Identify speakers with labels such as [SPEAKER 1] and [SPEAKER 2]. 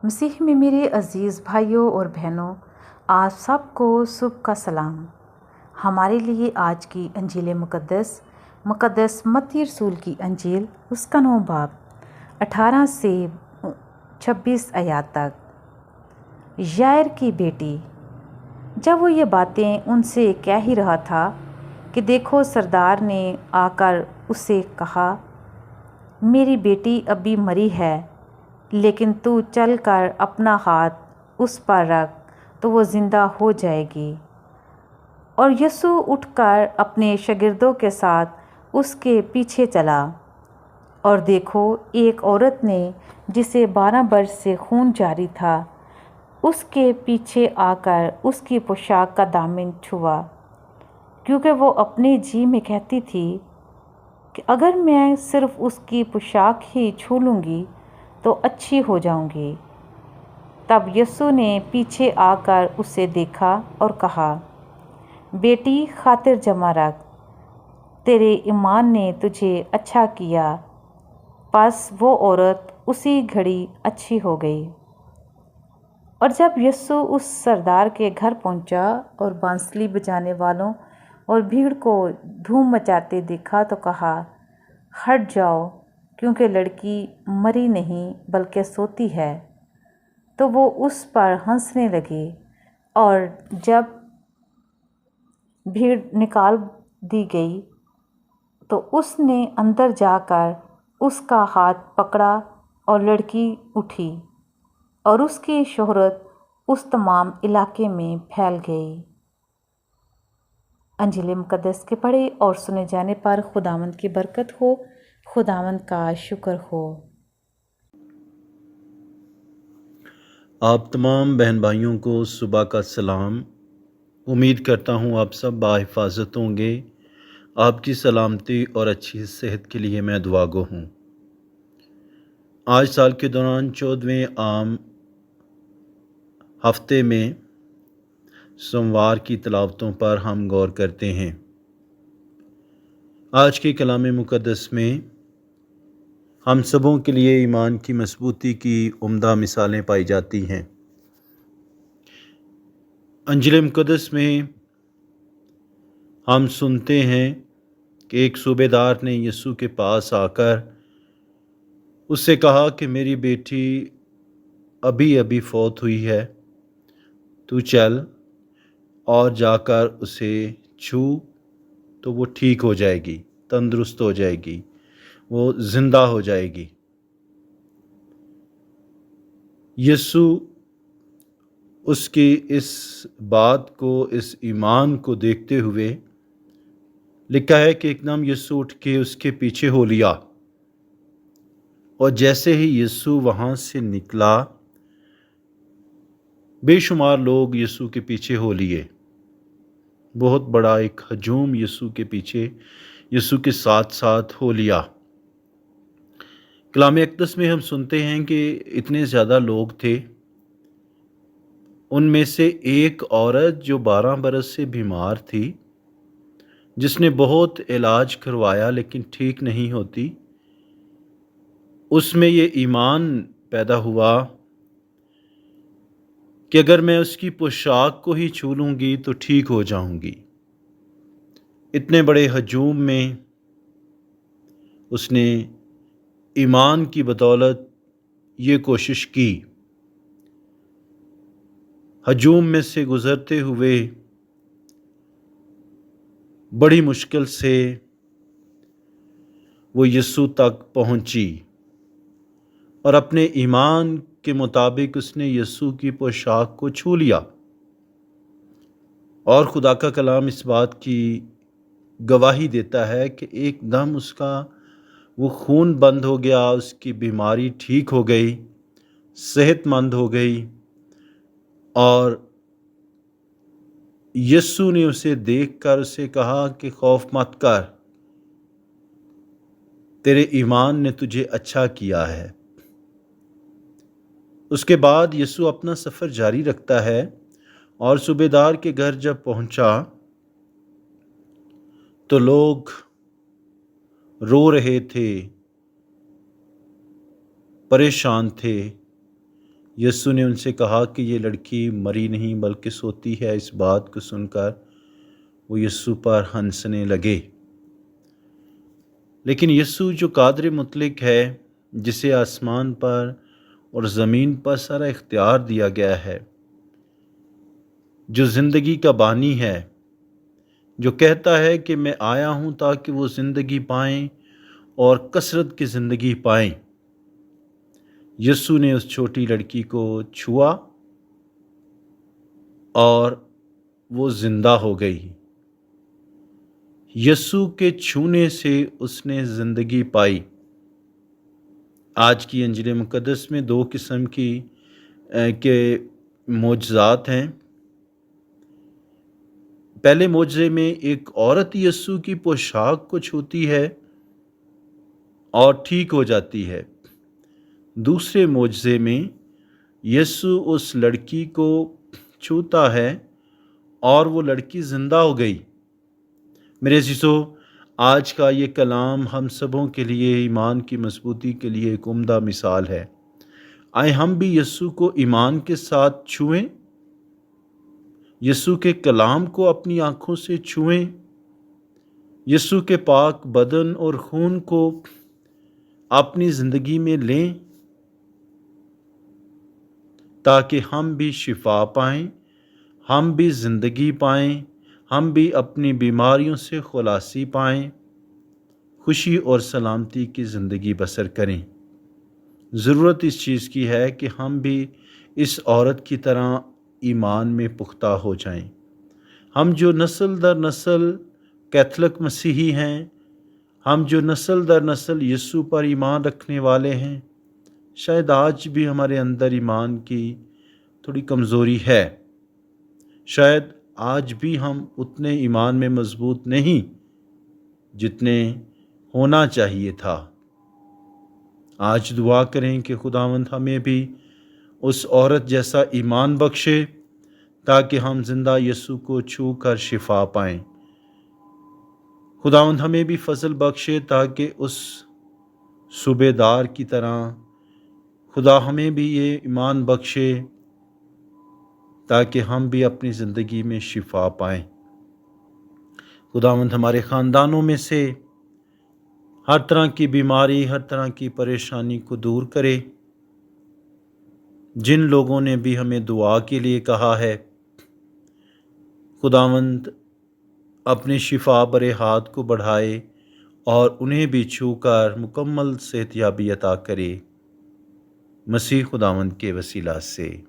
[SPEAKER 1] मसीह में मेरे अज़ीज़ भाइयों और बहनों, आप सबको सुबह का सलाम। हमारे लिए आज की अंजील मुक़द्दस मत्ती रसूल की अंजील उसका 9 बाब 18 से 26 आयत तक। यायर की बेटी। जब वो ये बातें उनसे कह ही रहा था कि देखो, सरदार ने आकर उससे कहा, मेरी बेटी अभी मरी है, लेकिन तू चल कर अपना हाथ उस पर रख तो वो ज़िंदा हो जाएगी। और यीशु उठकर अपने शागिर्दों के साथ उसके पीछे चला। और देखो, एक औरत ने जिसे 12 वर्ष से खून जारी था, उसके पीछे आकर उसकी पोशाक का दामन छुआ, क्योंकि वो अपने जी में कहती थी कि अगर मैं सिर्फ उसकी पोशाक ही छू लूँगी तो अच्छी हो जाऊंगी। तब यीशु ने पीछे आकर उसे देखा और कहा, बेटी, खातिर जमा रख, तेरे ईमान ने तुझे अच्छा किया। बस वो औरत उसी घड़ी अच्छी हो गई। और जब यीशु उस सरदार के घर पहुंचा और बांसुरी बजाने वालों और भीड़ को धूम मचाते देखा तो कहा, हट जाओ, क्योंकि लड़की मरी नहीं बल्कि सोती है। तो वो उस पर हंसने लगे। और जब भीड़ निकाल दी गई तो उसने अंदर जाकर उसका हाथ पकड़ा और लड़की उठी, और उसकी शोहरत उस तमाम इलाके में फैल गई। अंजील मुक़द्दस के पढ़े और सुने जाने पर खुदावंद की बरकत हो, खुदावंद का शुक्र हो।
[SPEAKER 2] आप तमाम बहन भाइयों को सुबह का सलाम। उम्मीद करता हूँ आप सब बाहिफाजत होंगे। आपकी सलामती और अच्छी सेहत के लिए मैं दुआगो हूँ। आज साल के दौरान 14वें आम हफ्ते में सोमवार की तिलावतों पर हम गौर करते हैं। आज के कलाम मुक़द्दस में हम सबों के लिए ईमान की मजबूती की उम्दा मिसालें पाई जाती हैं। अंजील मुक़द्दस में हम सुनते हैं कि एक सूबेदार ने यीशु के पास आकर उससे कहा कि मेरी बेटी अभी अभी फौत हुई है, तू चल और जाकर उसे छू तो वो ठीक हो जाएगी, तंदुरुस्त हो जाएगी, वो ज़िंदा हो जाएगी। यीशु उसकी इस बात को, इस ईमान को देखते हुए, लिखा है कि एकदम यीशु उठ के उसके पीछे हो लिया। और जैसे ही यीशु वहाँ से निकला, बेशुमार लोग यीशु के पीछे हो लिए। बहुत बड़ा एक हजूम यीशु के पीछे, यीशु के साथ साथ हो लिया। कलाम अक़दस में हम सुनते हैं कि इतने ज़्यादा लोग थे, उनमें से एक औरत जो 12 बरस से बीमार थी, जिसने बहुत इलाज करवाया लेकिन ठीक नहीं होती, उसमें ये ईमान पैदा हुआ कि अगर मैं उसकी पोशाक को ही छू लूँगी तो ठीक हो जाऊँगी। इतने बड़े हजूम में उसने ईमान की बदौलत ये कोशिश की। हजूम में से गुज़रते हुए बड़ी मुश्किल से वो यीशु तक पहुँची, और अपने ईमान के मुताबिक उसने यीशु की पोशाक को छू लिया। और खुदा का कलाम इस बात की गवाही देता है कि एकदम उसका वो खून बंद हो गया, उसकी बीमारी ठीक हो गई, सेहतमंद हो गई। और यीशु ने उसे देखकर उसे कहा कि खौफ मत कर, तेरे ईमान ने तुझे अच्छा किया है। उसके बाद यीशु अपना सफ़र जारी रखता है, और सूबेदार के घर जब पहुंचा तो लोग रो रहे थे, परेशान थे, یسوع نے ان سے کہا کہ یہ لڑکی مری نہیں بلکہ سوتی ہے۔ اس بات کو سن کر وہ یسوع پر ہنسنے لگے۔ لیکن یسوع جو قادر مطلق ہے، جسے آسمان پر اور زمین پر سارا اختیار دیا گیا ہے، جو زندگی کا بانی ہے، جو کہتا ہے کہ میں آیا ہوں تاکہ وہ زندگی پائیں اور کثرت کی زندگی پائیں، یسوع نے اس چھوٹی لڑکی کو چھوا اور وہ زندہ ہو گئی۔ یسوع کے چھونے سے اس نے زندگی پائی۔ آج کی انجیل مقدس میں دو قسم کے معجزات ہیں۔ پہلے معجزے میں ایک عورت یسوع کی پوشاک کو چھوتی ہے اور ٹھیک ہو جاتی ہے۔ دوسرے معجزے میں یسوع اس لڑکی کو چھوتا ہے اور وہ لڑکی زندہ ہو گئی۔ میرے عزیزو، آج کا یہ کلام ہم سبوں کے لیے ایمان کی مضبوطی کے لیے ایک عمدہ مثال ہے۔ آئے ہم بھی یسوع کو ایمان کے ساتھ چھوئیں، یسوع کے کلام کو اپنی آنکھوں سے چھوئیں، یسوع کے پاک بدن اور خون کو اپنی زندگی میں لیں تاکہ ہم بھی شفا پائیں، ہم بھی زندگی پائیں، ہم بھی اپنی بیماریوں سے خلاصی پائیں، خوشی اور سلامتی کی زندگی بسر کریں۔ ضرورت اس چیز کی ہے کہ ہم بھی اس عورت کی طرح ایمان میں پختہ ہو جائیں۔ ہم جو نسل در نسل کیتھولک مسیحی ہیں، ہم جو نسل در نسل یسوع پر ایمان رکھنے والے ہیں، شاید آج بھی ہمارے اندر ایمان کی تھوڑی کمزوری ہے۔ شاید آج بھی ہم اتنے ایمان میں مضبوط نہیں جتنے ہونا چاہیے تھا۔ آج دعا کریں کہ خداوند ہمیں بھی اس عورت جیسا ایمان بخشے تاکہ ہم زندہ یسوع کو چھو کر شفا پائیں۔ خداوند ہمیں بھی فضل بخشے تاکہ اس صوبے دار کی طرح خدا ہمیں بھی یہ ایمان بخشے تاکہ ہم بھی اپنی زندگی میں شفا پائیں۔ خداوند ہمارے خاندانوں میں سے ہر طرح کی بیماری، ہر طرح کی پریشانی کو دور کرے۔ جن لوگوں نے بھی ہمیں دعا کے لیے کہا ہے، خداوند اپنے شفا برے ہاتھ کو بڑھائے اور انہیں بھی چھو کر مکمل صحت یابی عطا کرے، مسیح خداوند کے وسیلہ سے۔